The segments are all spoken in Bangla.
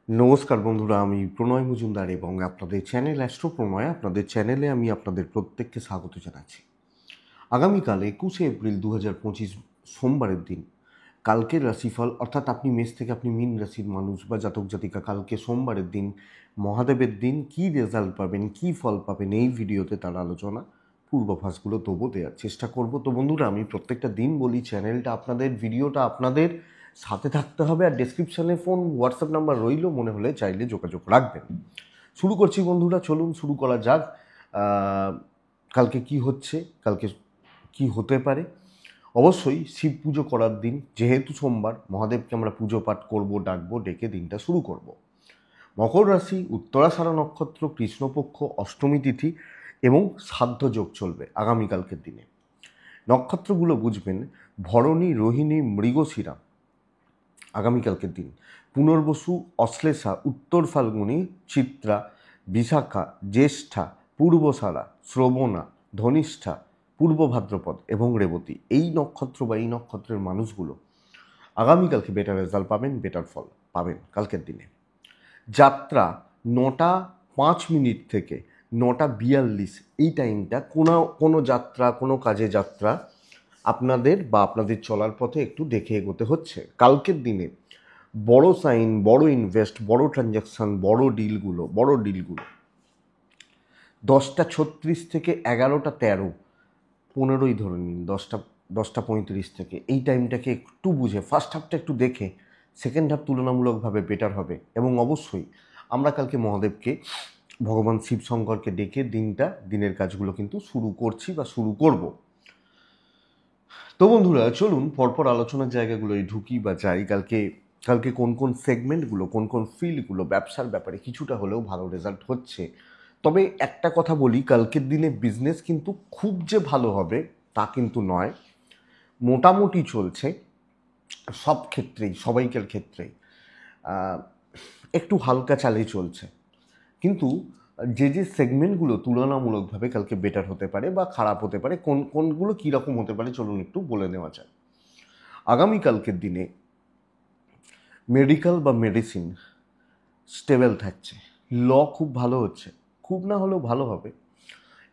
নমস্কার বন্ধুরা, আমি প্রণয় মজুমদার এবং আপনাদের চ্যানেল অ্যাস্ট্রো প্রণয়, আপনাদের চ্যানেলে আমি আপনাদের প্রত্যেককে স্বাগত জানাচ্ছি। আগামীকাল 21শে এপ্রিল 2025 সোমবারের দিন কালকের রাশিফল, অর্থাৎ আপনি মেষ থেকে আপনি মীন রাশির মানুষ বা জাতক জাতিকা, কালকে সোমবারের দিন মহাদেবের দিন কী রেজাল্ট পাবেন, কী ফল পাবেন, এই ভিডিওতে তার আলোচনা পূর্বাভাসগুলো তবু দেওয়ার চেষ্টা করব। তো বন্ধুরা, আমি প্রত্যেকটা দিন বলি চ্যানেলটা আপনাদের, ভিডিওটা আপনাদের, সাথে থাকতে হবে। আর ডেসক্রিপশানে ফোন হোয়াটসঅ্যাপ নাম্বার রইল, মনে হলে চাইলে যোগাযোগ রাখবেন। শুরু করছি বন্ধুরা, চলুন শুরু করা যাক। কালকে কি হচ্ছে, কালকে কি হতে পারে। অবশ্যই শিব পুজো করার দিন, যেহেতু সোমবার, মহাদেবকে আমরা পুজো পাঠ করবো, ডাকবো, ডেকে দিনটা শুরু করব। মকর রাশি, উত্তরাষাঢ়া নক্ষত্র, কৃষ্ণপক্ষ, অষ্টমী তিথি এবং শ্রাদ্ধ যোগ চলবে আগামীকালকের দিনে। নক্ষত্রগুলো বুঝবেন: ভরণী, রোহিণী, মৃগশিরা আগামীকালকের দিন, পুনর্বসু, অশ্লেষা, উত্তর ফাল্গুনী, চিত্রা, বিশাখা, জ্যেষ্ঠা, পূর্বসারা, শ্রবণা, ধনিষ্ঠা, পূর্ব ভাদ্রপদ এবং রেবতী, এই নক্ষত্র বা এই নক্ষত্রের মানুষগুলো আগামীকালকে বেটার রেজাল্ট পাবেন, বেটার ফল পাবেন কালকের দিনে। যাত্রা 9টা 5 মিনিট থেকে 9টা 42, এই টাইমটা কোনো যাত্রা, কোনো কাজে যাত্রা আপনাদের বা আপনাদের চলার পথে একটু দেখে এগোতে হচ্ছে। কালকের দিনে বড় সাইন, বড় ইনভেস্ট, বড় ট্রানজ্যাকশান, বড় ডিলগুলো 10টা 36 থেকে 11টা 13, 15ই ধরে নিন, 10টা 35 থেকে, এই টাইমটাকে একটু বুঝে ফার্স্ট হাফটা একটু দেখে সেকেন্ড হাফ তুলনামূলকভাবে বেটার হবে। এবং অবশ্যই আমরা কালকে মহাদেবকে, ভগবান শিব শঙ্করকে ডেকে দিনের কাজগুলো কিন্তু শুরু করছি বা শুরু করব। তো বন্ধুরা, চলুন পরপর আলোচনার জায়গাগুলোয় ঢুকি বা যাই। কালকে কোন কোন সেগমেন্টগুলো, কোন কোন ফিল্ডগুলো ব্যবসার ব্যাপারে কিছুটা হলেও ভালো রেজাল্ট হচ্ছে। তবে একটা কথা বলি, কালকের দিনে বিজনেস কিন্তু খুব যে ভালো হবে তা কিন্তু নয়, মোটামুটি চলছে সব ক্ষেত্রেই, সবাইকার ক্ষেত্রেই একটু হালকা চালেই চলছে। কিন্তু যে সেগমেন্টগুলো তুলনামূলকভাবে কালকে বেটার হতে পারে বা খারাপ হতে পারে, কোনগুলো কীরকম হতে পারে, চলুন একটু বলে নেওয়া যায়। আগামীকালকের দিনে মেডিকেল বা মেডিসিন স্টেবল থাকছে, ল খুব ভালো হচ্ছে, খুব না হলেও ভালো হবে,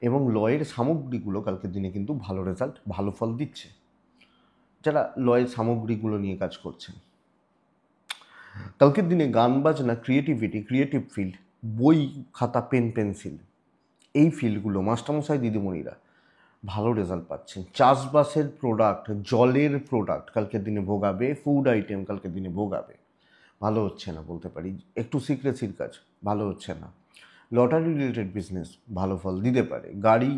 এবং লয়ের সামগ্রীগুলো কালকের দিনে কিন্তু ভালো রেজাল্ট, ভালো ফল দিচ্ছে যারা লয়ের সামগ্রীগুলো নিয়ে কাজ করছেন। কালকের দিনে গান বাজনা, ক্রিয়েটিভিটি, ক্রিয়েটিভ ফিল্ড, বই খাতা পেন পেন্সিল, এই ফিল্ডগুলো মাস্টারমশাই দিদিমণিরা ভালো রেজাল্ট পাচ্ছেন। চাষবাসের প্রোডাক্ট, জলের প্রোডাক্ট কালকের দিনে ভোগাবে, ফুড আইটেম কালকের দিনে ভোগাবে, ভালো হচ্ছে না বলতে পারি। একটু সিক্রেসির কাজ ভালো হচ্ছে না। লটারি রিলেটেড বিজনেস ভালো ফল দিতে পারে। গাড়ি,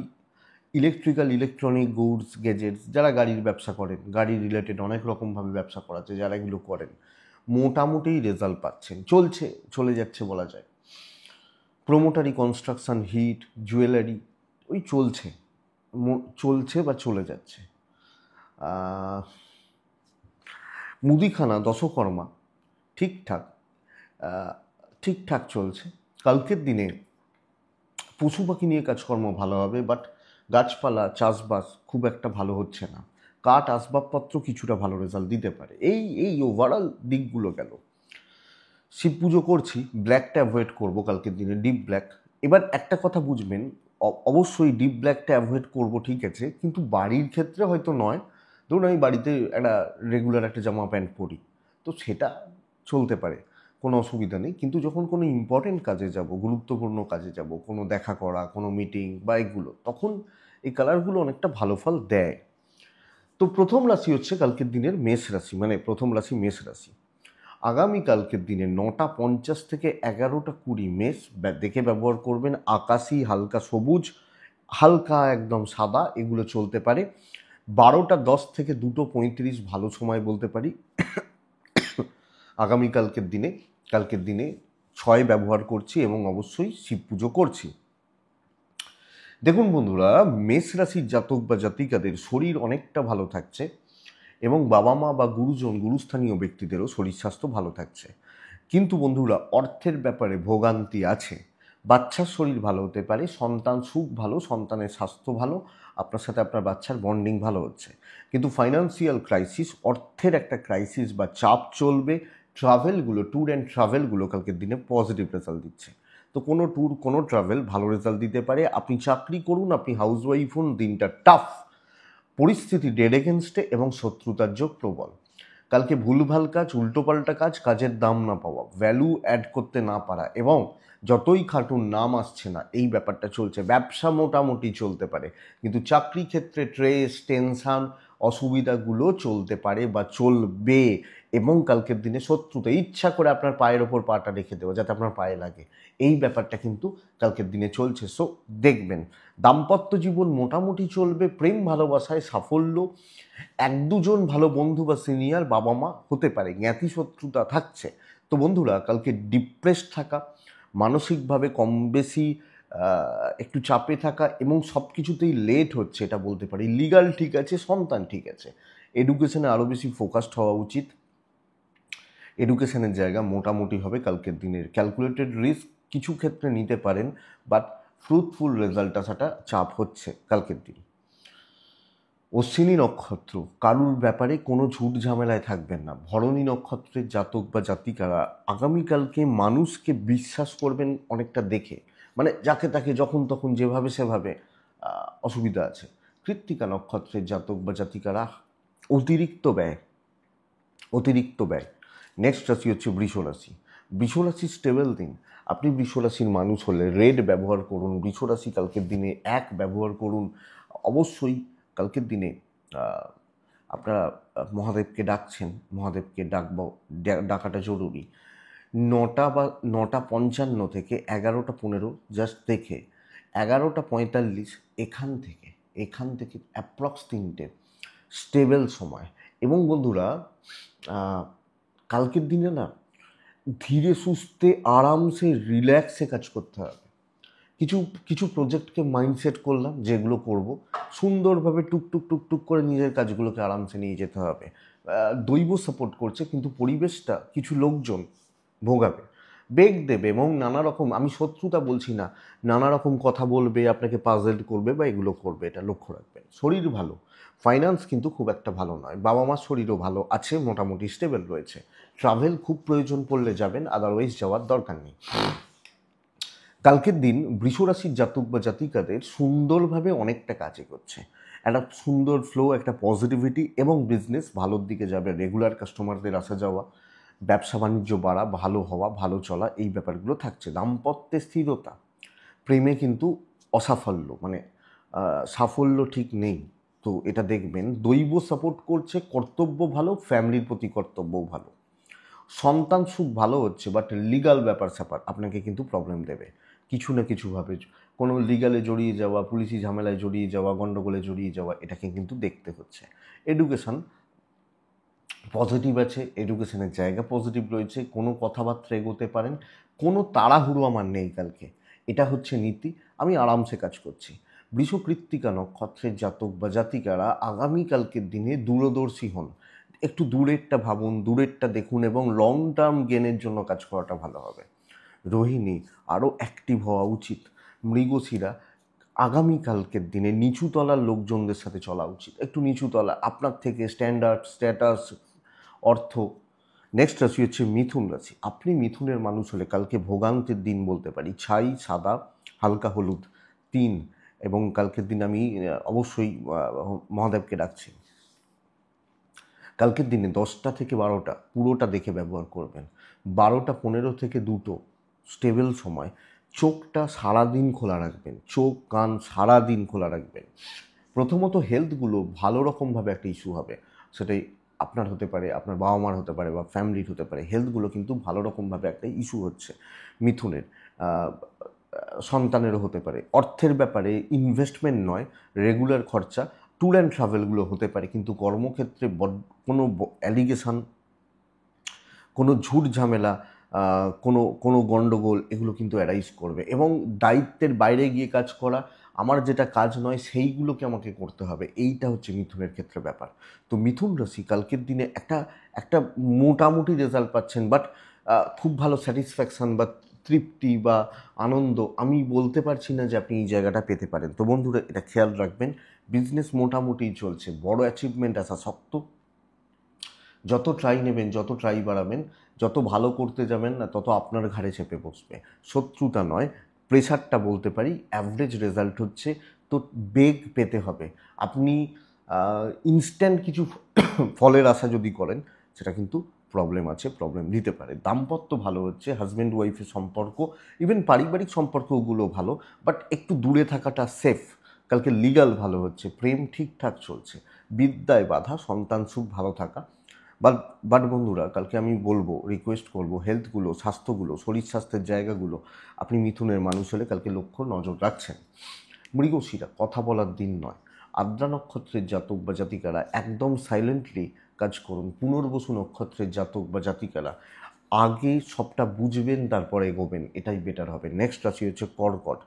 ইলেকট্রিক্যাল, ইলেকট্রনিক গুডস, গেজেটস, যারা গাড়ির ব্যবসা করেন, গাড়ি রিলেটেড অনেক রকমভাবে ব্যবসা করা আছে, যারা এগুলো করেন মোটামুটি রেজাল্ট পাচ্ছেন, চলে যাচ্ছে বলা যায়। প্রোমোটারি, কনস্ট্রাকশন, হিট, জুয়েলারি, ওই চলছে বা চলে যাচ্ছে। মুদিখানা, দশকর্মা ঠিকঠাক ঠিকঠাক চলছে। কালকের দিনে পশু পাখি নিয়ে কাজকর্ম ভালো হবে, বাট গাছপালা, চাষবাস খুব একটা ভালো হচ্ছে না। কাঠ, আসবাবপত্র কিছুটা ভালো রেজাল্ট দিতে পারে। এই ওভারঅল দিকগুলো গেল। শিব পুজো করছি, ব্ল্যাকটা অ্যাভয়েড করবো কালকের দিনে, ডিপ ব্ল্যাক। এবার একটা কথা বুঝবেন, অবশ্যই ডিপ ব্ল্যাকটা অ্যাভয়েড করবো, ঠিক আছে, কিন্তু বাড়ির ক্ষেত্রে হয়তো নয়। ধরুন আমি বাড়িতে রেগুলার একটা জামা প্যান্ট পরি, তো সেটা চলতে পারে, কোনো অসুবিধা নেই। কিন্তু যখন কোনো ইম্পর্টেন্ট কাজে যাব, গুরুত্বপূর্ণ কাজে যাব, কোনো দেখা করা, কোনো মিটিং বা এগুলো, তখন এই কালারগুলো অনেকটা ভালো ফল দেয়। তো প্রথম রাশি হচ্ছে কালকের দিনের মেষ রাশি, মানে প্রথম রাশি মেষ রাশি। আগামীকালকের দিনে 9টা 50 থেকে 11টা 20 মেষ দেখে ব্যবহার করবেন। আকাশি, হালকা সবুজ, হালকা একদম সাদা, এগুলো চলতে পারে। 12টা 10 থেকে 2টো 35 ভালো সময় বলতে পারি আগামীকালকের দিনে। কালকের দিনে 6 ব্যবহার করছি এবং অবশ্যই শিব পুজো করছি। দেখুন বন্ধুরা, মেষ রাশির জাতক বা জাতিকাদের শরীর অনেকটা ভালো থাকছে এবং বাবা মা বা গুরুজন, গুরুস্থানীয় ব্যক্তিদেরও শরীর স্বাস্থ্য ভালো থাকছে। কিন্তু বন্ধুরা, অর্থের ব্যাপারে ভোগান্তি আছে। বাচ্চার শরীর ভালো হতে পারে, সন্তান সুখ ভালো, সন্তানের স্বাস্থ্য ভালো, আপনার সাথে আপনার বাচ্চার বন্ডিং ভালো হচ্ছে, কিন্তু ফাইন্যান্সিয়াল ক্রাইসিস, অর্থের একটা ক্রাইসিস বা চাপ চলবে। ট্রাভেলগুলো, ট্যুর অ্যান্ড ট্রাভেলগুলো কালকের দিনে পজিটিভ রেজাল্ট দিচ্ছে। তো কোনো ট্যুর, কোনো ট্রাভেল ভালো রেজাল্ট দিতে পারে। আপনি চাকরি করুন, আপনি হাউসওয়াইফ হন, দিনটা টাফ, পরিস্থিতি ডেড এগেনস্টে এবং শত্রুতার যোগ প্রবল। কালকে ভুলভাল কাজ, উল্টোপাল্টা কাজ, কাজের দাম না পাওয়া, ভ্যালু অ্যাড করতে না পারা এবং যতই খাটুন নাম আসছে না, এই ব্যাপারটা চলছে। ব্যবসা মোটামুটি চলতে পারে, কিন্তু চাকরি ক্ষেত্রে স্ট্রেস, টেনশান, অসুবিধাগুলো চলতে পারে বা চলবে। এবং কালকের দিনে শত্রুতা, ইচ্ছা করে আপনার পায়ের ওপর পাটা রেখে দেওয়া যাতে আপনার পায়ে লাগে, এই ব্যাপারটা কিন্তু কালকের দিনে চলছে। সো দেখবেন দাম্পত্য জীবন মোটামুটি চলবে, প্রেম ভালোবাসায় সাফল্য, এক দুজন ভালো বন্ধু বা সিনিয়র বাবা মা হতে পারে, জ্ঞাতি শত্রুতা থাকছে। তো বন্ধুরা, কালকে ডিপ্রেসড থাকা, মানসিকভাবে কম বেশি একটু চাপে থাকা এবং সব কিছুতেই লেট হচ্ছে, এটা বলতে পারি। লিগাল ঠিক আছে, সন্তান ঠিক আছে, এডুকেশনে আরও বেশি ফোকাসড হওয়া উচিত। এডুকেশনের জায়গা মোটামুটি হবে কালকের দিনের। ক্যালকুলেটেড রিস্ক কিছু ক্ষেত্রে নিতে পারেন, বাট ফ্রুটফুল রেজাল্ট আসাটা চাপ হচ্ছে কালকের দিন। অশ্বিনী নক্ষত্র, কারুর ব্যাপারে কোনো ঝুট ঝামেলায় থাকবেন না। ভরণী নক্ষত্রের জাতক বা জাতিকারা আগামীকালকে মানুষকে বিশ্বাস করবেন অনেকটা দেখে, মানে যাকে তাকে যখন তখন যেভাবে সেভাবে, অসুবিধা আছে। কৃত্তিকা নক্ষত্রের জাতক বা জাতিকারা অতিরিক্ত ব্যয়, অতিরিক্ত ব্যয়। নেক্সট রাশি হচ্ছে বৃষ রাশি। বৃষ রাশি স্টেবল দিন। আপনি বৃষ রাশির মানুষ হলে রেড ব্যবহার করুন। বৃষ রাশি কালকের দিনে এক ব্যবহার করুন। অবশ্যই কালকের দিনে আপনারা মহাদেবকে ডাকছেন, মহাদেবকে ডাকাটা জরুরি। 9:55 থেকে 11:15 জাস্ট দেখে 11:45 এখান থেকে অ্যাপ্রক্স 3টে স্টেবল সময়। এবং বন্ধুরা, কালকের দিনে না ধীরে সুস্থে আরামসে রিল্যাক্সে কাজ করতে হবে। কিছু কিছু প্রজেক্টকে মাইন্ডসেট করলাম, যেগুলো করব সুন্দরভাবে টুকটুক টুকটুক করে নিজের কাজগুলোকে আরামসে নিয়ে যেতে হবে। দৈব সাপোর্ট করছে, কিন্তু পরিবেশটা কিছু লোকজন ভোগাবে, বেগ দেবে এবং নানা রকম, আমি শত্রুতা বলছি না, নানা রকম কথা বলবে, আপনাকে পাজেল করবে বা এগুলো করবে, এটা লক্ষ্য রাখবেন। শরীর ভালো, ফাইন্যান্স কিন্তু খুব একটা ভালো নয়। বাবা মার শরীরও ভালো আছে, মোটামুটি স্টেবল রয়েছে। ট্রাভেল খুব প্রয়োজন পড়লে যাবেন, আদারওয়াইজ যাওয়ার দরকার নেই। কালকের দিন বৃষরাশির জাতক বা জাতিকাদের সুন্দরভাবে অনেকটা কাজে করছে, একটা সুন্দর ফ্লো, একটা পজিটিভিটি এবং বিজনেস ভালোর দিকে যাবে। রেগুলার কাস্টমারদের আসা যাওয়া, ব্যবসা বাণিজ্য বাড়া, ভালো হওয়া, ভালো চলা, এই ব্যাপারগুলো থাকছে। দাম্পত্যে স্থিরতা, প্রেমে কিন্তু অসাফল্য, মানে সাফল্য ঠিক নেই। তো এটা দেখবেন দৈব সাপোর্ট করছে, কর্তব্য ভালো, ফ্যামিলির প্রতি কর্তব্যও ভালো। সন্তান সুখ ভালো হচ্ছে, বাট লিগাল ব্যাপার স্যাপার আপনাকে কিন্তু প্রবলেম দেবে কিছু না কিছুভাবে। কোনো লিগালে জড়িয়ে যাওয়া, পুলিশি ঝামেলায় জড়িয়ে যাওয়া, গণ্ডগোলে জড়িয়ে যাওয়া, এটাকে কিন্তু দেখতে হচ্ছে। এডুকেশন পজিটিভ আছে, এডুকেশনের জায়গা পজিটিভ রয়েছে, কোনো কথাবার্তা এগোতে পারেন, কোনো তাড়াহুড়ো আমার নেই কালকে, এটা হচ্ছে নীতি। আমি আরামসে কাজ করছি। বৃষ কৃত্তিকা নক্ষত্রের জাতক বা জাতিকারা আগামীকালকের দিনে দূরদর্শী হন, একটু দূরেরটা ভাবুন, দূরেরটা দেখুন এবং লং টার্ম গেনের জন্য কাজ করাটা ভালো হবে। রোহিণী, আরও অ্যাক্টিভ হওয়া উচিত। মৃগশিরা, আগামীকালকের দিনে নিচুতলার লোকজনদের সাথে চলা উচিত, একটু নিচুতলা, আপনার থেকে স্ট্যান্ডার্ড, স্ট্যাটাস, অর্থ। নেক্সট রাশি হচ্ছে মিথুন রাশি। আপনি মিথুনের মানুষ হলে কালকে ভোগান্তের দিন বলতে পারি। ছাই, সাদা, হালকা হলুদ 3, এবং কালকের দিন আমি অবশ্যই মহাদেবকে ডাকছি। কালকের দিনে 10টা থেকে 12টা পুরোটা দেখে ব্যবহার করবেন। 12:15 থেকে 2টো স্টেবল সময়। চোখটা সারাদিন খোলা রাখবেন, চোখ কান সারাদিন খোলা রাখবেন। প্রথমত হেলথগুলো ভালো রকমভাবে একটা ইস্যু হবে, সেটাই আপনার হতে পারে, আপনার বাবা মার হতে পারে বা ফ্যামিলির হতে পারে। হেলথগুলো কিন্তু ভালো রকমভাবে একটা ইস্যু হচ্ছে মিথুনের, সন্তানেরও হতে পারে। অর্থের ব্যাপারে ইনভেস্টমেন্ট নয়, রেগুলার খরচা, ট্যুর অ্যান্ড ট্রাভেলগুলো হতে পারে, কিন্তু কর্মক্ষেত্রে কোনো অ্যালিগেশন, কোনো ঝুট ঝামেলা, কোনো কোনো গণ্ডগোল, এগুলো কিন্তু অ্যারাইজ করবে। এবং দায়িত্বের বাইরে গিয়ে কাজ করা, আমার যেটা কাজ নয় সেইগুলোকে আমাকে করতে হবে, এইটা হচ্ছে মিথুনের ক্ষেত্রে ব্যাপার। তো মিথুন রাশি কালকের দিনে একটা মোটামুটি রেজাল্ট পাচ্ছেন, বাট খুব ভালো স্যাটিসফ্যাকশান বা তৃপ্তি বা আনন্দ আমি বলতে পারছি না যে আপনি এই জায়গাটা পেতে পারেন। তো বন্ধুরা, এটা খেয়াল রাখবেন। বিজনেস মোটামুটি চলছে, বড় অ্যাচিভমেন্ট আসা শক্ত। যত ট্রাই নেবেন, যত ট্রাই বাড়াবেন, যত ভালো করতে যাবেন না তত আপনার ঘাড়ে চেপে বসবে। শত্রুতা নয়, প্রেশারটা বলতে পারি। অ্যাভারেজ রেজাল্ট হচ্ছে, তো বেগ পেতে হবে। আপনি ইনস্ট্যান্ট কিছু ফলের আশা যদি করেন, সেটা কিন্তু প্রবলেম আছে, প্রবলেম দিতে পারে। দাম্পত্য ভালো হচ্ছে, হাজব্যান্ড ওয়াইফের সম্পর্ক, ইভেন পারিবারিক সম্পর্কগুলো ভালো, বাট একটু দূরে থাকাটা সেফ। কালকে লিগাল ভালো হচ্ছে, প্রেম ঠিকঠাক চলছে, বিদ্যায় বাধা, সন্তান সুখ ভালো থাকা। বাট বাট বন্ধুরা, কালকে আমি বলবো, রিকোয়েস্ট করব, হেলথগুলো, স্বাস্থ্যগুলো, শরীর স্বাস্থ্যের জায়গাগুলো আপনি মিথুনের মানুষ হলে কালকে লক্ষ্য নজর রাখছেন। মৃগশিরা কথা বলার দিন নয়। আদ্রা নক্ষত্রের জাতক বা জাতিকারা একদম সাইলেন্টলি কাজ করুন। পুনর্বসু নক্ষত্রের জাতক বা জাতিকারা আগে সবটা বুঝবেন, তারপরে এগোবেন, এটাই বেটার হবে। নেক্সট রাশি হচ্ছে কর্কট।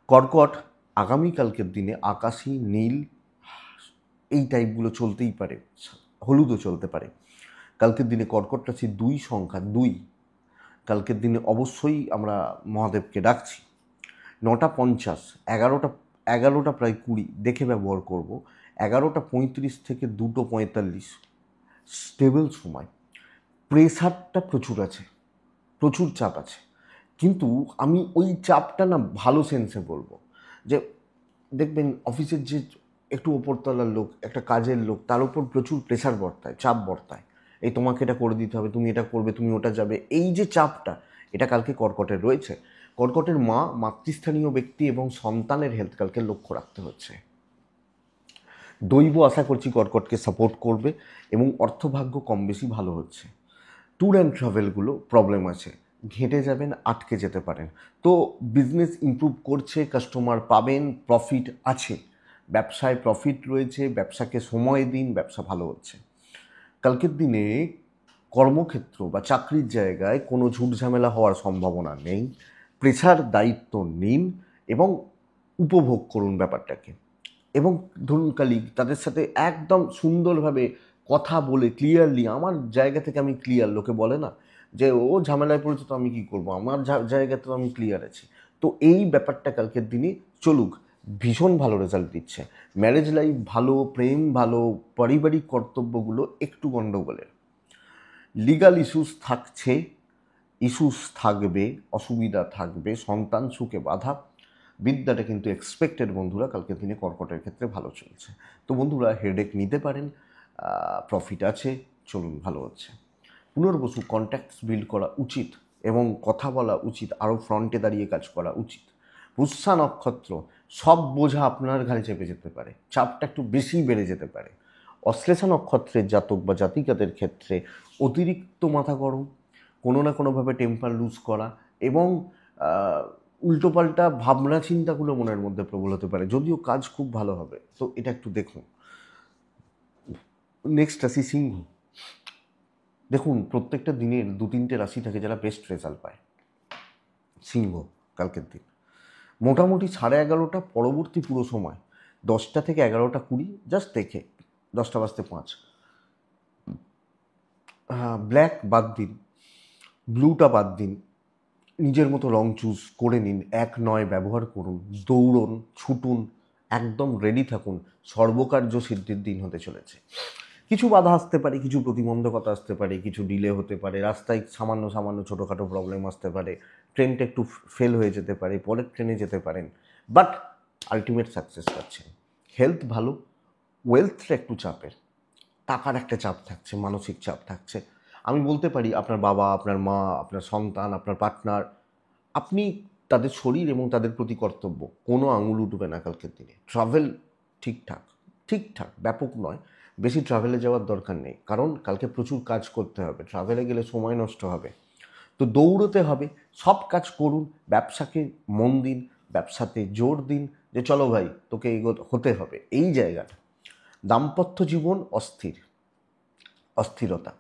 কর্কট আগামীকালকের দিনে আকাশী, নীল, এই টাইপগুলো চলতেই পারে, হলুদও চলতে পারে। কালকের দিনে কর্কট রাশি 2 সংখ্যা 2, কালকের দিনে অবশ্যই আমরা মহাদেবকে ডাকছি। 9:50, 11টা প্রায় 20 দেখে ব্যবহার করব। 11:35 থেকে 2:45 স্টেবল সময়। প্রেশারটা প্রচুর আছে, প্রচুর চাপ আছে, কিন্তু আমি ওই চাপটা না ভালো সেন্সে বলবো। যে দেখবেন অফিসের যে একটু ওপরতলার লোক, একটা কাজের লোক, তার উপর প্রচুর প্রেশার বর্তায়, চাপ বর্তায়। এই তোমাকে এটা করে দিতে হবে, তুমি এটা করবে, তুমি ওটা যাবে, এই যে চাপটা, এটা কালকে কর্কটের রয়েছে। কর্কটের মাতৃস্থানীয় ব্যক্তি এবং সন্তানের হেলথ কালকে লক্ষ্য রাখতে হচ্ছে। দৈব আশা করছি কর্কটকে সাপোর্ট করবে এবং অর্থভাগ্য কম বেশি ভালো হচ্ছে। ট্যুর অ্যান্ড ট্রাভেলগুলো প্রবলেম আছে, ঘেঁটে যাবেন, আটকে যেতে পারেন। তো বিজনেস ইমপ্রুভ করছে, কাস্টমার পাবেন, প্রফিট আছে, ব্যবসায় প্রফিট রয়েছে, ব্যবসাকে সময় দিন, ব্যবসা ভালো হচ্ছে। কালকের দিনে কর্মক্ষেত্র বা চাকরির জায়গায় কোনো ঝুট ঝামেলা হওয়ার সম্ভাবনা নেই। প্রেশার দায়িত্ব নিন এবং উপভোগ করুন ব্যাপারটাকে। এবং ধরুন কালিগ, তাদের সাথে একদম সুন্দরভাবে কথা বলে ক্লিয়ারলি, আমার জায়গা থেকে আমি ক্লিয়ার, লোকে বলে না যে ও ঝামেলায় পড়েছে তো আমি কী করবো, আমার জায়গাতে তো আমি ক্লিয়ার আছি। তো এই ব্যাপারটা কালকের দিনে চলুক, ভীষণ ভালো রেজাল্ট দিচ্ছে। ম্যারেজ লাইফ ভালো, প্রেম ভালো, পারিবারিক কর্তব্যগুলো একটু গণ্ডগোলের। লিগাল ইস্যুস থাকছে, ইস্যুস থাকবে, অসুবিধা থাকবে, সন্তান সুখে বাধা। বিদ্যাটা কিন্তু এক্সপেক্টেড বন্ধুরা, কালকের দিনে কর্কটের ক্ষেত্রে ভালো চলছে। তো বন্ধুরা, হেডেক নিতে পারেন, প্রফিট আছে, চলুন ভালো হচ্ছে। পুনর্বসু কন্ট্যাক্টস বিল্ড করা উচিত এবং কথা বলা উচিত, আরও ফ্রন্টে দাঁড়িয়ে কাজ করা উচিত। পুষ্যা নক্ষত্র, সব বোঝা আপনার ঘাড়ে চেপে যেতে পারে, চাপটা একটু বেশি বেড়ে যেতে পারে। অশ্লেষা নক্ষত্রের জাতক বা জাতিকাদের ক্ষেত্রে অতিরিক্ত মাথা গরম, কোনো না কোনোভাবে টেম্পার লুজ করা এবং উল্টোপাল্টা ভাবনা চিন্তাগুলো মনের মধ্যে প্রবল হতে পারে, যদিও কাজ খুব ভালো হবে। তো এটা একটু দেখুন। নেক্সট রাশি সিংহ। দেখুন, প্রত্যেকটা দিনের 2-3টে রাশি থাকে যারা বেস্ট রেজাল্ট পায়। সিংহ কালকের দিন মোটামুটি 11:30 পরবর্তী পুরো সময়, 10টা থেকে 11:20 জাস্ট দেখে, 10:05, ব্ল্যাক বাদ দিন, ব্লুটা বাদ দিন, নিজের মতো রং চুজ করে নিন, 1-9 ব্যবহার করুন, দৌড়ুন, ছুটুন, একদম রেডি থাকুন। সর্বকার্য সিদ্ধির দিন হতে চলেছে। কিছু বাধা আসতে পারে, কিছু প্রতিবন্ধকতা আসতে পারে, কিছু ডিলে হতে পারে, রাস্তায় সামান্য সামান্য ছোটোখাটো প্রবলেম আসতে পারে, ট্রেনটা একটু ফেল হয়ে যেতে পারে, পরের ট্রেনে যেতে পারেন, বাট আলটিমেট সাকসেস পাচ্ছেন। হেলথ ভালো, ওয়েলথটা একটু চাপের, টাকার একটা চাপ থাকছে, মানসিক চাপ থাকছে। আমি বলতে পারি আপনার বাবা, আপনার মা, আপনার সন্তান, আপনার পার্টনার, আপনি তাদের শরীর এবং তাদের প্রতি কর্তব্য, কোনো আঙুল উঠবে না কালকের দিনে। ট্রাভেল ঠিকঠাক, ঠিকঠাক, ব্যাপক নয়, বেশি ট্রাভেলে যাওয়ার দরকার নেই, কারণ কালকে প্রচুর কাজ করতে হবে, ট্রাভেলে গেলে সময় নষ্ট হবে। তো দৌড়তে হবে, সব কাজ করুন, ব্যবসাকে মন দিন, ব্যবসাতে জোর দিন, যে চলো ভাই তোকে হতে হবে, এই জায়গাটা। দাম্পত্য জীবন অস্থির, অস্থিরতা,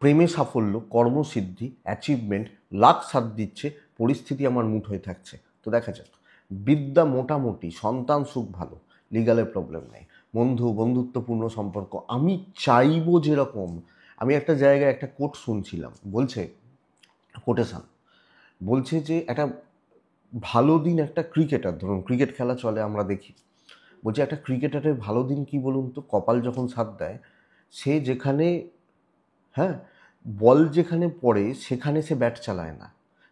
প্রেমে সাফল্য, কর্মসিদ্ধি, অ্যাচিভমেন্ট, লাক সাথ দিচ্ছে, পরিস্থিতি আমার মুঠোয় থাকছে। তো দেখা যাক। বিদ্যা মোটামুটি, সন্তান সুখ ভালো, লিগালের প্রবলেম নেই, বন্ধুত্বপূর্ণ সম্পর্ক। আমি চাইবো যেরকম, আমি একটা জায়গায় একটা কোট শুনছিলাম, বলছে কোটেশন, বলছে যে একটা ভালো দিন, একটা ক্রিকেটার, ধরুন ক্রিকেট খেলা চলে আমরা দেখি, বলছে একটা ক্রিকেটারের ভালো দিন কি বলুন তো, কপাল যখন সাথ দেয়, সে যেখানে হ্যাঁ, বল যেখানে পড়ে সেখানে সে ব্যাট চালায় না,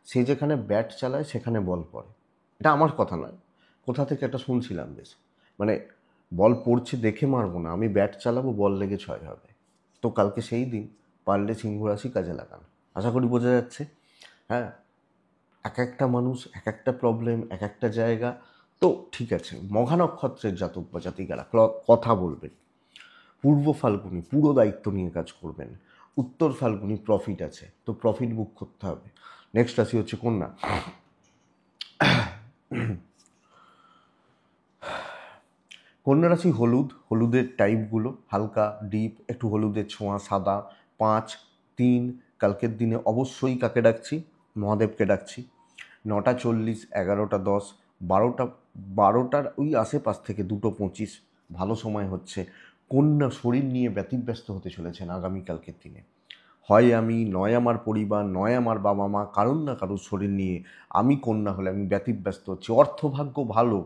সে যেখানে ব্যাট চালায় সেখানে বল পড়ে। এটা আমার কথা নয়, কোথা থেকে এটা শুনছিলাম বেশ। মানে বল পড়ছে দেখে মারবো না, আমি ব্যাট চালাবো, বল লেগে ছয় হবে। তো কালকে সেই দিন, পারলে সিংহ রাশি কাজে লাগান। আশা করি বোঝা যাচ্ছে। হ্যাঁ, এক একটা মানুষ, এক একটা প্রবলেম, এক একটা জায়গা। তো ঠিক আছে, মঘা নক্ষত্রের জাতক বা জাতিকারা কথা বলবেন। পূর্ব ফাল্গুনি পুরো দায়িত্ব নিয়ে কাজ করবেন। উত্তর ফাল্গুনি প্রফিট আছে, তো প্রফিট বুক করতে হবে। নেক্সট রাশি হচ্ছে কন্যা। কন্যা রাশি হলুদ, হলুদের টাইপগুলো হালকা ডিপ, একটু হলুদের ছোঁয়া, সাদা। 5, 3 কালকের দিনে অবশ্যই কাকে ডাকছি? মহাদেবকে ডাকছি। 9:40, 11:10, 12টার ওই আশেপাশ থেকে 2:25 ভালো সময় হচ্ছে। কন্যা শরীর নিয়ে ব্যতিব্যস্ত হতে চলেছেন আগামীকালকের দিনে। হয় আমি, নয় আমার পরিবার, নয় আমার বাবা মা, কারুর না কারুর শরীর নিয়ে আমি কন্যা হলে আমি ব্যতিব্যস্ত হচ্ছি। অর্থভাগ্য ভালো,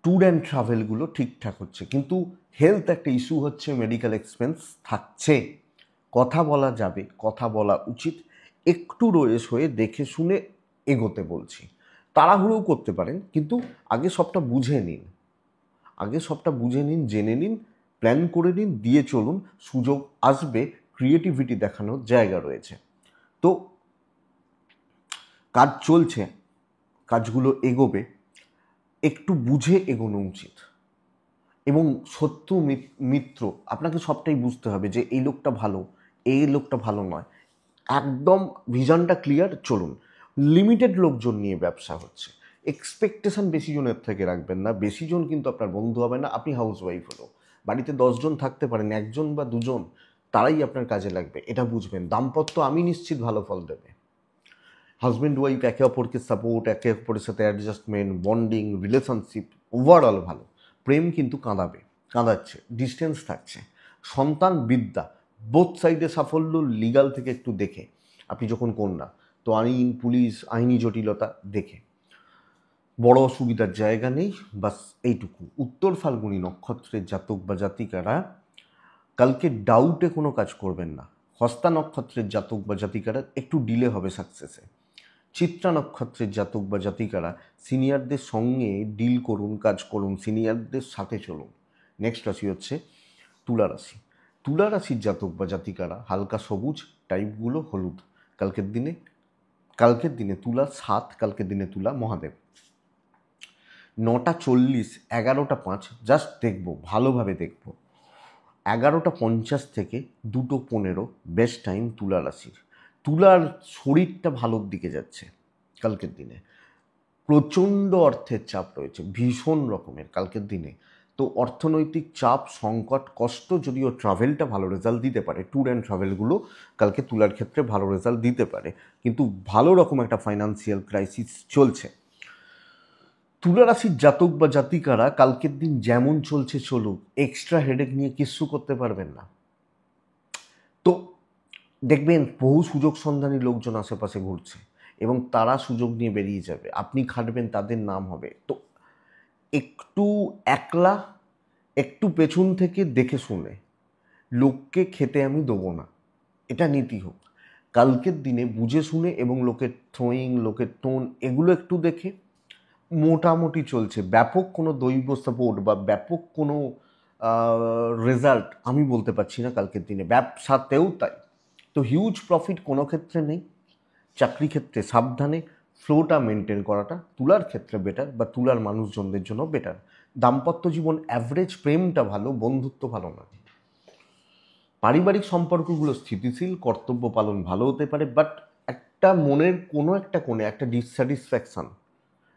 ট্যুর অ্যান্ড ট্রাভেলগুলো ঠিকঠাক হচ্ছে, কিন্তু হেলথ একটা ইস্যু হচ্ছে, মেডিকেল এক্সপেন্স থাকছে। কথা বলা যাবে, কথা বলা উচিত, একটু রয়েস হয়ে দেখে শুনে এগোতে বলছি। তাড়াহুড়োও করতে পারেন, কিন্তু আগে সবটা বুঝে নিন, আগে সবটা বুঝে নিন, জেনে নিন, প্ল্যান করে নিন, দিয়ে চলুন। সুযোগ আসবে, ক্রিয়েটিভিটি দেখানোর জায়গা রয়েছে। তো কাজ চলছে, কাজগুলো এগোবে, একটু বুঝে এগোনো উচিত। এবং শত্রু মিত্র আপনাকে সবটাই বুঝতে হবে যে এই লোকটা ভালো, এই লোকটা ভালো নয়। একদম ভিশনটা ক্লিয়ার, চলুন। লিমিটেড লোকজন নিয়ে ব্যবসা হচ্ছে, এক্সপেকটেশন বেশি জনের থেকে রাখবেন না। বেশি জন কিন্তু আপনার বন্ধু হবে না। আপনি হাউস ওয়াইফ হলো, বাড়িতে 10 জন থাকতে পারেন, 1 জন বা 2 জন তারাই আপনার কাজে লাগবে, এটা বুঝবেন। দাম্পত্য আমি নিশ্চিত ভালো ফল দেবে। হাজব্যান্ড ওয়াইফ একে অপরকে সাপোর্ট, একে অপরের সাথে অ্যাডজাস্টমেন্ট, বন্ডিং, রিলেশনশিপ ওভারঅল ভালো। প্রেম কিন্তু কাঁদাবে, কাঁদাচ্ছে, ডিস্টেন্স থাকছে। সন্তান, বিদ্যা, বোথ সাইডে সাফল্য। লিগাল থেকে একটু দেখে, আপনি যখন কন্যা, তো আইন, পুলিশ, আইনি জটিলতা দেখে বড় অসুবিধার জায়গা নেই, বাস এইটুকু। উত্তর ফাল্গুনী নক্ষত্রের জাতক বা জাতিকারা কালকে ডাউটে কোনো কাজ করবেন না। হস্তা নক্ষত্রের জাতক বা জাতিকারা একটু ডিলে হবে সাকসেসে। চিত্রা নক্ষত্রের জাতক বা জাতিকারা সিনিয়রদের সঙ্গে ডিল করুন, কাজ করুন, সিনিয়রদের সাথে চলুন। নেক্সট রাশি হচ্ছে তুলা রাশি। তুলা রাশির জাতক বা জাতিকারা হালকা সবুজ, টাইপগুলো হলুদ। কালকের দিনে তুলা 7, কালকের দিনে তুলা মহাদেব। 9:40, 11:05 জাস্ট দেখবো, ভালোভাবে দেখবো। 11:50 থেকে 2:15 বেস্ট টাইম তুলা রাশির। তুলার শরীরটা ভালোর দিকে যাচ্ছে কালকের দিনে। প্রচণ্ড অর্থের চাপ রয়েছে, ভীষণ রকমের কালকের দিনে। তো অর্থনৈতিক চাপ, সংকট, কষ্ট, যদিও ট্রাভেলটা ভালো রেজাল্ট দিতে পারে, ট্যুর অ্যান্ড ট্রাভেলগুলো কালকে তুলার ক্ষেত্রে ভালো রেজাল্ট দিতে পারে, কিন্তু ভালো রকম একটা ফাইন্যান্সিয়াল ক্রাইসিস চলছে। তুলা রাশির জাতক বা জাতিকারা কালকের দিন যেমন চলছে চলুক, এক্সট্রা হেডেক নিয়ে কিচ্ছু করতে পারবেন না। তো দেখবেন বহু সুযোগ সন্ধানী লোকজন আশেপাশে ঘুরছে এবং তারা সুযোগ নিয়ে বেরিয়ে যাবে, আপনি খাটবেন, তাদের নাম হবে। তো একটু একলা, একটু পেছন থেকে দেখে শুনে, লোককে খেতে আমি দেবো না, এটা নীতি হোক। কালকের দিনে বুঝে শুনে এবং লোকের থ্রোয়িং, লোকের টোন, এগুলো একটু দেখে মোটামুটি চলছে। ব্যাপক কোনো দৈব সাপোর্ট বা ব্যাপক কোনো রেজাল্ট আমি বলতে পারছি না কালকের দিনে, ব্যবসাতেও তাই। তো হিউজ প্রফিট কোনো ক্ষেত্রে নেই। চাকরি ক্ষেত্রে সাবধানে, ফ্লোটা মেনটেন করাটা তুলার ক্ষেত্রে বেটার, বা তুলার মানুষজনদের জন্য বেটার। দাম্পত্য জীবন অ্যাভারেজ, প্রেমটা ভালো, বন্ধুত্ব ভালো না। পারিবারিক সম্পর্কগুলো স্থিতিশীল, কর্তব্য পালন ভালো হতে পারে, বাট একটা মনের কোনো একটা কোণে একটা ডিসস্যাটিসফ্যাকশান,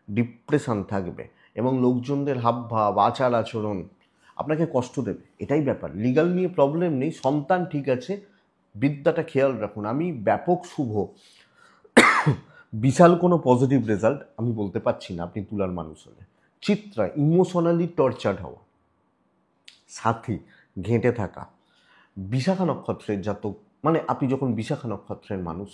ডিপ্রেশন থাকবে, এবং লোকজনদের হাবভাব, আচার আচরণ আপনাকে কষ্ট দেবে, এটাই ব্যাপার। লিগাল নিয়ে প্রবলেম নেই, সন্তান ঠিক আছে, বিদ্যাটা খেয়াল রাখুন। আমি ব্যাপক শুভ, বিশাল কোনো পজিটিভ রেজাল্ট আমি বলতে পারছি না আপনি তুলার মানুষ হলে। চিত্রা, ইমোশনালি টর্চার্ড হওয়া, সাথী, ঘেঁটে থাকা। বিশাখা নক্ষত্রের জাতক, মানে আপনি যখন বিশাখা নক্ষত্রের মানুষ,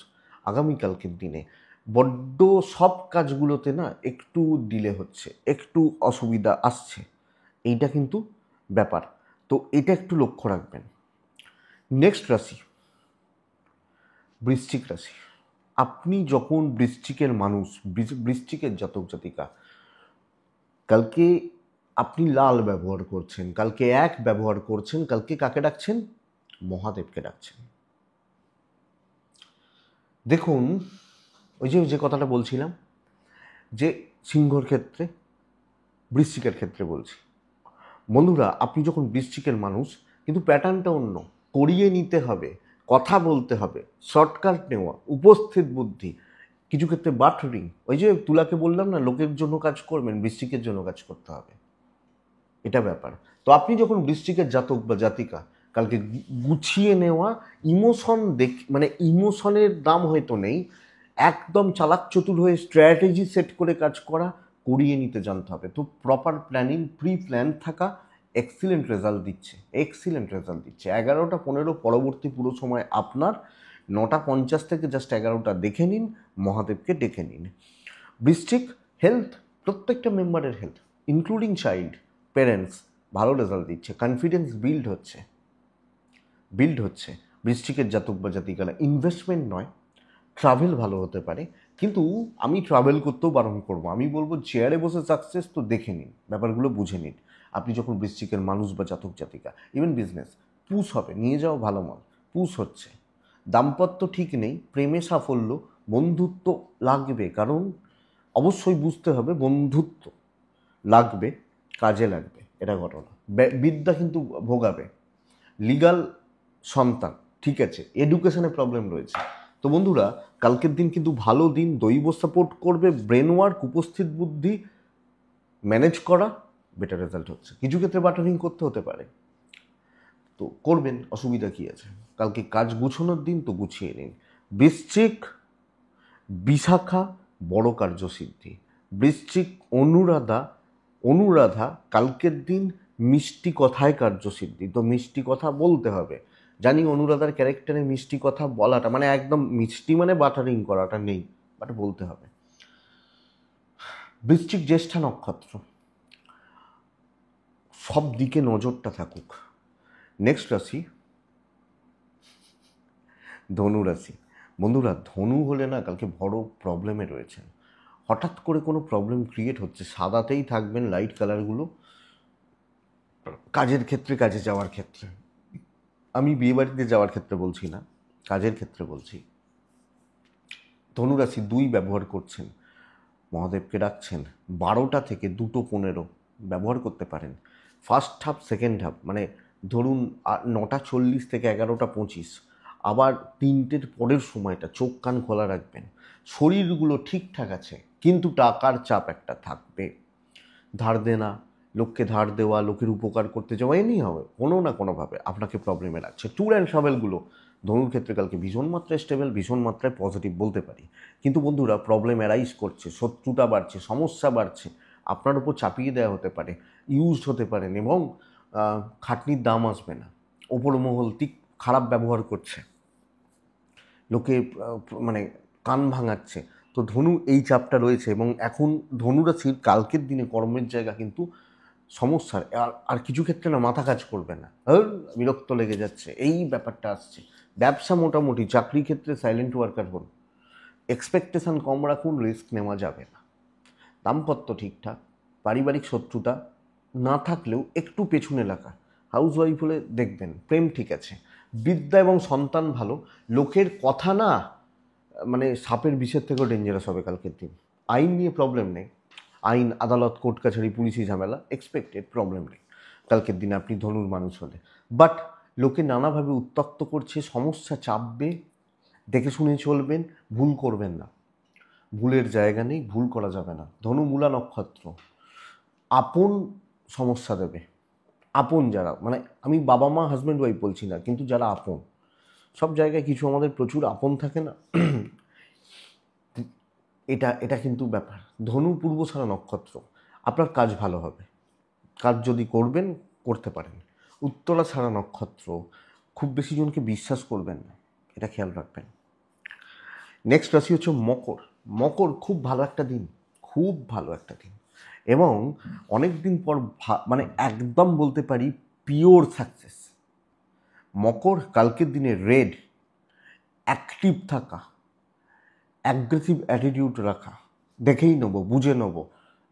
আগামীকালকের দিনে বড্ড সব কাজগুলোতে না একটু ডিলে হচ্ছে, একটু অসুবিধা আসছে, এইটা কিন্তু ব্যাপার। তো এটা একটু লক্ষ্য রাখবেন। নেক্সট রাশি বৃশ্চিক রাশি। আপনি যখন বৃশ্চিকের মানুষ, বৃশ্চিকের জাতক জাতিকা, কালকে আপনি লাল ব্যবহার করছেন, কালকে এক ব্যবহার করছেন, কালকে কাকে ডাকছেন? মহাদেবকে ডাকছেন। দেখুন, ওই যে কথাটা বলছিলাম যে সিংহর ক্ষেত্রে, বৃশ্চিকের ক্ষেত্রে বলছি বন্ধুরা, আপনি যখন বৃশ্চিকের মানুষ, কিন্তু প্যাটার্নটা অন্য। করিয়ে নিতে হবে, কথা বলতে হবে, শর্টকাট নেওয়া, উপস্থিত বুদ্ধি, কিছু ক্ষেত্রে বাটরিং। ওই যে তুলাকে বললাম না, লোকের জন্য কাজ করবেন, বৃশ্চিকের জন্য কাজ করতে হবে, এটা ব্যাপার। তো আপনি যখন বৃশ্চিকের জাতক বা জাতিকা, কালকে গুছিয়ে নেওয়া, ইমোশন মানে ইমোশনের দাম হয়তো নেই, একদম চালাক চতুর হয়ে স্ট্র্যাটেজি সেট করে কাজ করা, করিয়ে নিতে জানতে হবে। তো প্রপার প্ল্যানিং, প্রি প্ল্যান থাকা এক্সিলেন্ট রেজাল্ট দিচ্ছে, এক্সিলেন্ট রেজাল্ট দিচ্ছে। 11টা 15 পরবর্তী পুরো সময় আপনার। 9টা 50 থেকে জাস্ট 11টা দেখে নিন, মহাদেবকে ডেকে নিন। বৃশ্চিক হেলথ, প্রত্যেকটা মেম্বারের হেলথ ইনক্লুডিং চাইল্ড, প্যারেন্টস ভালো রেজাল্ট দিচ্ছে, কনফিডেন্স বিল্ড হচ্ছে। বৃশ্চিকের জাতক বা জাতিকারা ইনভেস্টমেন্ট নয়, ট্রাভেল ভালো হতে পারে, কিন্তু আমি ট্রাভেল করতেও বারণ করবো। আমি বলবো চেয়ারে বসে সাকসেস তো দেখে নিন, ব্যাপারগুলো বুঝে নিন। আপনি যখন বৃশ্চিকের মানুষ বা জাতক জাতিকা, ইভেন বিজনেস পুশ হবে, নিয়ে যাও ভালো মাল, পুশ হচ্ছে। দাম্পত্য ঠিক নেই, প্রেমে সাফল্য, বন্ধুত্ব লাগবে, কারণ অবশ্যই বুঝতে হবে বন্ধুত্ব লাগবে, কাজে লাগবে, এটা ঘটনা। বিদ্যা কিন্তু ভোগাবে। লিগাল সন্তান ঠিক আছে, এডুকেশনে প্রবলেম রয়েছে। তো বন্ধুরা, কালকের দিন কিন্তু ভালো দিন, দৈব সাপোর্ট করবে, ব্রেন ওয়ার্ক, উপস্থিত বুদ্ধি ম্যানেজ করা, বেটার রেজাল্ট হচ্ছে। কিছু ক্ষেত্রে বাটারিং করতে হতে পারে, তো করবেন, অসুবিধা কী আছে। কালকে কাজ গুছানোর দিন, তো গুছিয়ে নিন। বৃশ্চিক বিশাখা বড় কার্যসিদ্ধি। বৃশ্চিক অনুরাধা কালকের দিন মিষ্টি কথায় কার্যসিদ্ধি। তো মিষ্টি কথা বলতে হবে। জানি অনুরাধার ক্যারেক্টারে মিষ্টি কথা বলাটা মানে একদম মিষ্টি মানে বাটারিং করাটা নেই, বাট বলতে হবে। বৃশ্চিক জ্যেষ্ঠা নক্ষত্র, সব দিকে নজরটা থাকুক। নেক্সট রাশি ধনু রাশি। বন্ধুরা, ধনু হলে না কালকে বড় প্রবলেমে রয়েছেন। হঠাৎ করে কোনো প্রবলেম ক্রিয়েট হচ্ছে, সাদাতেই থাকবেন, লাইট কালারগুলো, কাজের ক্ষেত্রে, কাজে যাওয়ার ক্ষেত্রে। আমি বিয়েবাড়িতে যাওয়ার ক্ষেত্রে বলছি না, কাজের ক্ষেত্রে বলছি। ধনুরাশি 2 ব্যবহার করছেন, মহাদেবকে ডাকছেন। 12টা থেকে 2:15 ব্যবহার করতে পারেন। ফার্স্ট হাফ, সেকেন্ড হাফ, মানে ধরুন 9টা 40 থেকে 11টা 25, আবার 3টের পরের সময়টা চোখ কান খোলা রাখবেন। শরীরগুলো ঠিকঠাক আছে, কিন্তু টাকার চাপ একটা থাকবে। ধার দেনা, লোককে ধার দেওয়া, লোকের উপকার করতে যাওয়া, এমনি হবে কোনো না কোনোভাবে আপনাকে প্রবলেমে রাখছে। ট্যুর অ্যান্ড ট্রাভেলগুলো ধনুর ক্ষেত্রে কালকে ভীষণ মাত্রায় স্টেবল, ভীষণ মাত্রায় পজিটিভ বলতে পারি। কিন্তু বন্ধুরা, প্রবলেম অ্যারাইজ করছে, শত্রুতা বাড়ছে, সমস্যা বাড়ছে, আপনার উপর চাপিয়ে দেওয়া হতে পারে, ইউজড হতে পারেন, এবং খাটনির দাম আসবে না। ওপর মহল খারাপ ব্যবহার করছে, লোকে মানে কান ভাঙাচ্ছে। তো ধনু এই চাপটা রয়েছে, এবং এখন ধনুরাশির কালকের দিনে কর্মের জায়গা কিন্তু সমস্যার। আর কিছু ক্ষেত্রে না মাথা কাজ করবে না, বিরক্ত লেগে যাচ্ছে, এই ব্যাপারটা আসছে। ব্যবসা মোটামুটি, চাকরি ক্ষেত্রে সাইলেন্ট ওয়ার্কার হন, এক্সপেকটেশন কম রাখুন, রিস্ক নেওয়া যাবে না। দাম্পত্য ঠিকঠাক, পারিবারিক শত্রুতা না থাকলেও একটু পেছনে লাগা, হাউস ওয়াইফ হলে দেখবেন প্রেম ঠিক আছে। বিদ্যা এবং সন্তান ভালো, লোকের কথা না মানে সাপের বিষের থেকেও ডেঞ্জারাস হবে কালকের দিন। আইন নিয়ে প্রবলেম নেই, আইন আদালত কোর্ট কাছারি পুলিশি ঝামেলা এক্সপেক্টেড, প্রবলেম নেই কালকের দিনে আপনি ধনুর মানুষ হলে। বাট লোকে নানাভাবে উত্তক্ত করছে, সমস্যা চাপবে, দেখে শুনে চলবেন, ভুল করবেন না, ভুলের জায়গা নেই, ভুল করা যাবে না। ধনু মূলা নক্ষত্র, আপন সমস্যা দেবে, আপন যারা, মানে আমি বাবা মা হাজব্যান্ড ওয়াইফ বলছি না, কিন্তু যারা আপন, সব জায়গায় কিছু আমাদের প্রচুর আপন থাকে না, এটা এটা কিন্তু ব্যাপার। ধনু পূর্বশারা নক্ষত্র, আপনার কাজ ভালো হবে, কাজ যদি করবেন করতে পারেন। উত্তরা ছাড়া নক্ষত্র, খুব বেশি জনকে বিশ্বাস করবেন না, এটা খেয়াল রাখবেন। নেক্সট রাশি হচ্ছে মকর। মকর খুব ভালো একটা দিন, খুব ভালো একটা দিন, এবং অনেক দিন পর মানে একদম বলতে পারি পিওর সাকসেস। মকর কালকের দিনে রেড, অ্যাক্টিভ থাকা, অ্যাগ্রেসিভ অ্যাটিটিউড রাখা, দেখেই নেবো, বুঝে নেবো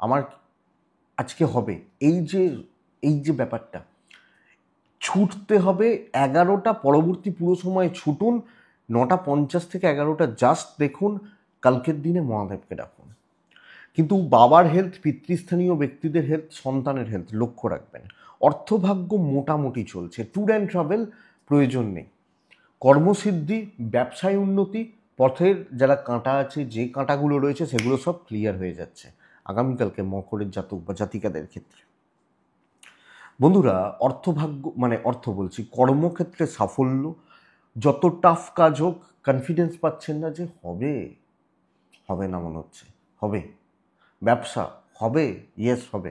আমার আজকে হবে, এই যে ব্যাপারটা, ছুটতে হবে 11টা, পরবর্তী পুরো সময় ছুটুন, 9:50 থেকে 11টা জাস্ট দেখুন, কালকের দিনে মহাদেবকে ডাকুন। কিন্তু বাবার হেলথ, পিতৃস্থানীয় ব্যক্তিদের হেলথ, সন্তানের হেলথ লক্ষ্য রাখবেন। অর্থভাগ্য মোটামুটি চলছে, ট্যুর অ্যান্ড ট্রাভেল প্রয়োজন নেই। কর্মসিদ্ধি, ব্যবসায় উন্নতি, পথের যারা কাঁটা আছে, যে কাঁটাগুলো রয়েছে সেগুলো সব ক্লিয়ার হয়ে যাচ্ছে আগামীকালকে মকরের জাতক বা জাতিকাদের ক্ষেত্রে। বন্ধুরা, অর্থভাগ্য মানে অর্থ বলছি, কর্মক্ষেত্রে সাফল্য, যত টাফ কাজ হোক কনফিডেন্স পাচ্ছেন না যে হবে, হবে না মনে হচ্ছে, হবে। ব্যবসা হবে, ইয়েস হবে।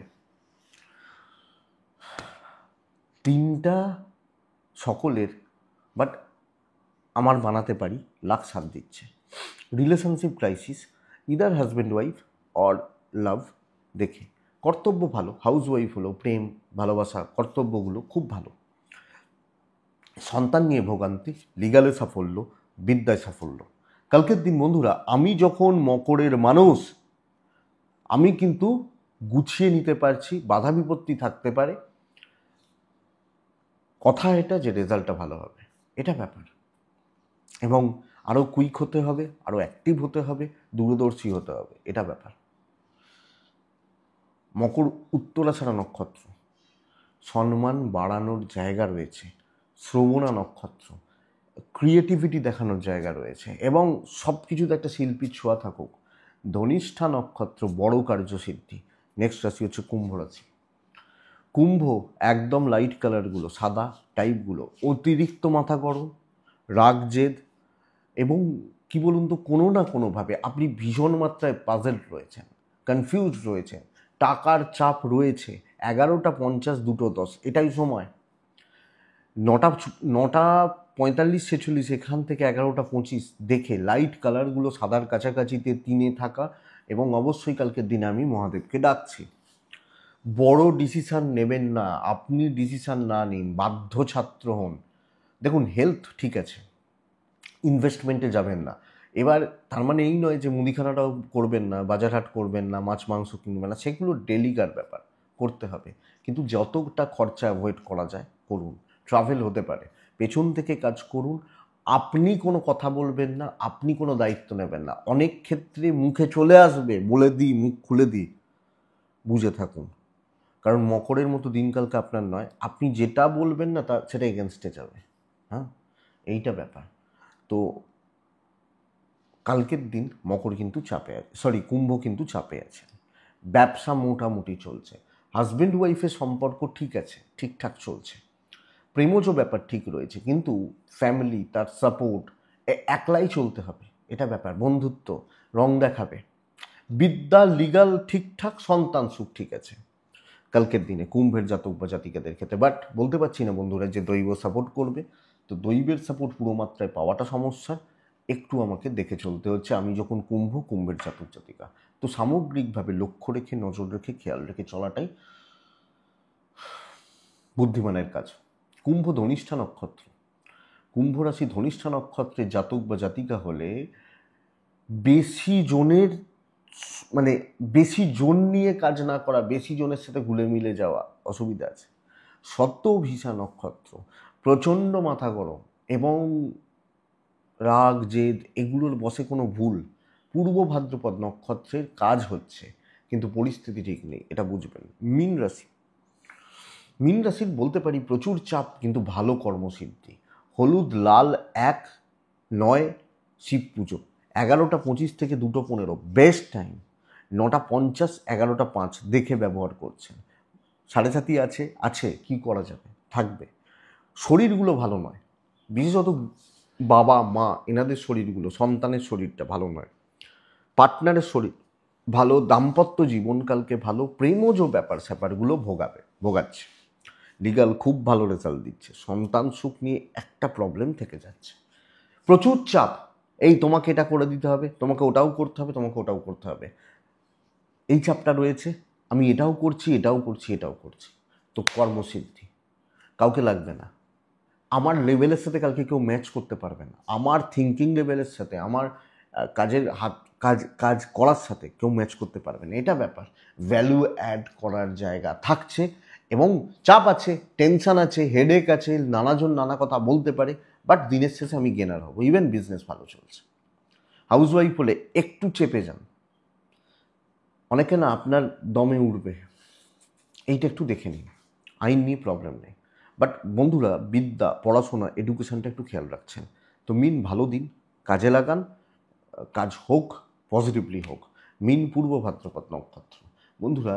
তিনটা সকলের, বাট আমার বানাতে পারি, লাখ সাথ দিচ্ছে। Relationship crisis, either husband wife or love, দেখে কর্তব্য ভালো, হাউস ওয়াইফ হলো, প্রেম ভালোবাসা কর্তব্যগুলো খুব ভালো। সন্তান নিয়ে ভোগান্তি, লিগালে সাফল্য, বিদ্যায় সাফল্য। কালকের দিন বন্ধুরা, আমি যখন মকরের মানুষ, আমি কিন্তু গুছিয়ে নিতে পারছি, বাধা বিপত্তি থাকতে পারে, কথা এটা যে রেজাল্টটা ভালো হবে, এটা ব্যাপার। এবং আরও কুইক হতে হবে, আরও অ্যাক্টিভ হতে হবে, দূরদর্শী হতে হবে, এটা ব্যাপার। মকর উত্তরাষাঢ়া নক্ষত্র, সম্মান বাড়ানোর জায়গা রয়েছে। শ্রবণা নক্ষত্র, ক্রিয়েটিভিটি দেখানোর জায়গা রয়েছে, এবং সব কিছুতে একটা শিল্পীর ছোঁয়া থাকুক। ধনিষ্ঠা নক্ষত্র, বড় কার্যসিদ্ধি। নেক্সট রাশি হচ্ছে কুম্ভ রাশি। কুম্ভ একদম লাইট কালারগুলো, সাদা টাইপগুলো, অতিরিক্ত মাথা গরম, রাগ জেদ, এবং কি বলুন তো, কোনো না কোনোভাবে আপনি ভীষণ মাত্রায় পাজেল রয়েছেন, কনফিউজ রয়েছেন, টাকার চাপ রয়েছে। 11:50, 2:10 এটাই সময়। 9:45, 46 এখান থেকে 11:25 দেখে লাইট কালারগুলো সাদার কাছাকাছিতে 3-এ থাকা, এবং অবশ্যই কালকের দিনে আমি মহাদেবকে ডাকছি। বড় ডিসিশান নেবেন না, আপনি ডিসিশান না নিন, বাধ্য ছাত্র হন। দেখুন, হেলথ ঠিক আছে, ইনভেস্টমেন্টে যাবেন না। এবার তার মানে এই নয় যে মুদিখানাটাও করবেন না, বাজারহাট করবেন না, মাছ মাংস কিনবেন না, সেগুলো ডেলিকার ব্যাপার, করতে হবে। কিন্তু যতটা খরচা অ্যাভয়েড করা যায় করুন। ট্রাভেল হতে পারে, পেছন থেকে কাজ করুন, আপনি কোনো কথা বলবেন না, আপনি কোনো দায়িত্ব নেবেন না। অনেক ক্ষেত্রে মুখে চলে আসবে, বলে দিই, মুখ খুলে দিই, বুঝে থাকুন। কারণ মকরের মতো দিনকালকে আপনার নয়, আপনি যেটা বলবেন না তা সেটা এগেনস্টে যাবে। হ্যাঁ, এইটা ব্যাপার। তো কালকের দিন মকর কিন্তু চাপে আছে, কুম্ভ কিন্তু চাপে আছে। ব্যবসা মোটামুটি চলছে, হাজব্যান্ড ওয়াইফের সম্পর্ক ঠিক আছে, ঠিকঠাক চলছে, প্রেমজ ব্যাপার ঠিক রয়েছে, কিন্তু ফ্যামিলি, তার সাপোর্ট, একলাই চলতে হবে, এটা ব্যাপার। বন্ধুত্ব রং দেখাবে, বিদ্যা লিগাল ঠিকঠাক, সন্তান সুখ ঠিক আছে কালকের দিনে কুম্ভের জাতক বা জাতিকাদের ক্ষেত্রে। বাট বলতে পারছি না বন্ধুরা যে দৈব সাপোর্ট করবে, তো দৈবের সাপোর্ট পুরো মাত্রায় পাওয়াটা সমস্যা, একটু আমাকে দেখে চলতে হচ্ছে আমি যখন কুম্ভের জাতক জাতিকা। তো সামগ্রিকভাবে লক্ষ্য রেখে, নজর রেখে, খেয়াল রেখে চলাটাই বুদ্ধিমানের কাজ। কুম্ভ ধনিষ্ঠা নক্ষত্র, কুম্ভ রাশি ধনিষ্ঠা নক্ষত্রের জাতক বা জাতিকা হলে বেশি জনের মানে বেশি জন নিয়ে কাজ না করা, বেশি জনের সাথে ঘুলে মিলে যাওয়া অসুবিধা আছে। শতভিষা নক্ষত্র, প্রচণ্ড মাথা গরম এবং রাগ জেদ, এগুলোর বসে কোনো ভুল। পূর্ব ভাদ্রপদ নক্ষত্রের কাজ হচ্ছে, কিন্তু পরিস্থিতি ঠিক নেই, এটা বুঝবেন। মীন রাশি, মীন রাশির বলতে পারি প্রচুর চাপ, কিন্তু ভালো কর্মসিদ্ধি। হলুদ লাল 1-9 শিব পুজো, 11:25 থেকে 2:15 বেস্ট টাইম। 9:50, 11:05 দেখে ব্যবহার করছেন। সাড়ে সাথী আছে কি করা যাবে, থাকবে। শরীরগুলো ভালো নয়, বিশেষত বাবা মা এনাদের শরীরগুলো, সন্তানের শরীরটা ভালো নয়। পার্টনারের শরীর ভালো, দাম্পত্য জীবনকালকে ভালো, প্রেমজ ব্যাপার স্যাপারগুলো ভোগাচ্ছে। লিগাল খুব ভালো রেজাল্ট দিচ্ছে, সন্তান সুখ নিয়ে একটা প্রবলেম থেকে যাচ্ছে। প্রচুর চাপ, এই তোমাকে এটা করে দিতে হবে, তোমাকে ওটাও করতে হবে, তোমাকে ওটাও করতে হবে, এই চাপটা রয়েছে। আমি এটাও করছি, এটাও করছি, এটাও করছি। তো কর্মসিদ্ধি কাউকে লাগবে না, আমার লেভেলের সাথে কালকে কেউ ম্যাচ করতে পারবে না, আমার থিঙ্কিং লেভেলের সাথে, আমার কাজের কাজ করার সাথে কেউ ম্যাচ করতে পারবে না, এটা ব্যাপার। ভ্যালু অ্যাড করার জায়গা থাকছে এবং চাপ আছে, টেনশন আছে, হেডেক আছে, নানাজন নানা কথা বলতে পারে, বাট দিনের শেষে আমি গেনার হব। ইভেন বিজনেস ভালো চলছে। হাউসওয়াইফ হলে একটু চেপে যান, অনেকে না আপনার দমে উঠবে, এইটা একটু দেখে নিন। আইন নিয়ে প্রবলেম নেই, বাট বন্ধুরা বিদ্যা, পড়াশোনা, এডুকেশনটা একটু খেয়াল রাখছেন তো। মিন ভালো দিন, কাজে লাগান, কাজ হোক, পজিটিভলি হোক। মিন পূর্ব ভাদ্রপদ নক্ষত্র, বন্ধুরা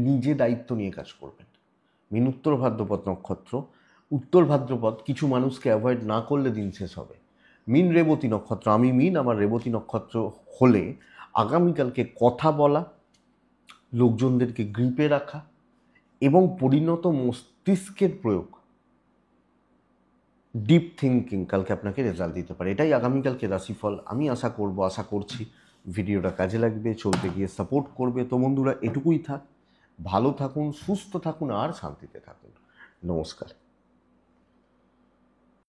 নিজে দায়িত্ব নিয়ে কাজ করবেন। মিন উত্তর ভাদ্রপদ নক্ষত্র, উত্তর ভাদ্রপদ কিছু মানুষকে অ্যাভয়েড না করলে দিন শেষ হবে। মিন রেবতী নক্ষত্র, আমি মিন, আমার রেবতী নক্ষত্র হলে আগামীকালকে কথা বলা, লোকজনদেরকে গ্রিপে রাখা এবং পরিণত মস্তিষ্কের প্রয়োগ, ডিপ থিঙ্কিং কালকে আপনাকে রেজাল্ট দিতে পারে। এটাই আগামীকালকে রাশিফল। আমি আশা করছি ভিডিওটা কাজে লাগবে, চলতে গিয়ে সাপোর্ট করবে। তো বন্ধুরা এটুকুই থাক, ভালো থাকুন, সুস্থ থাকুন আর শান্তিতে থাকুন। নমস্কার।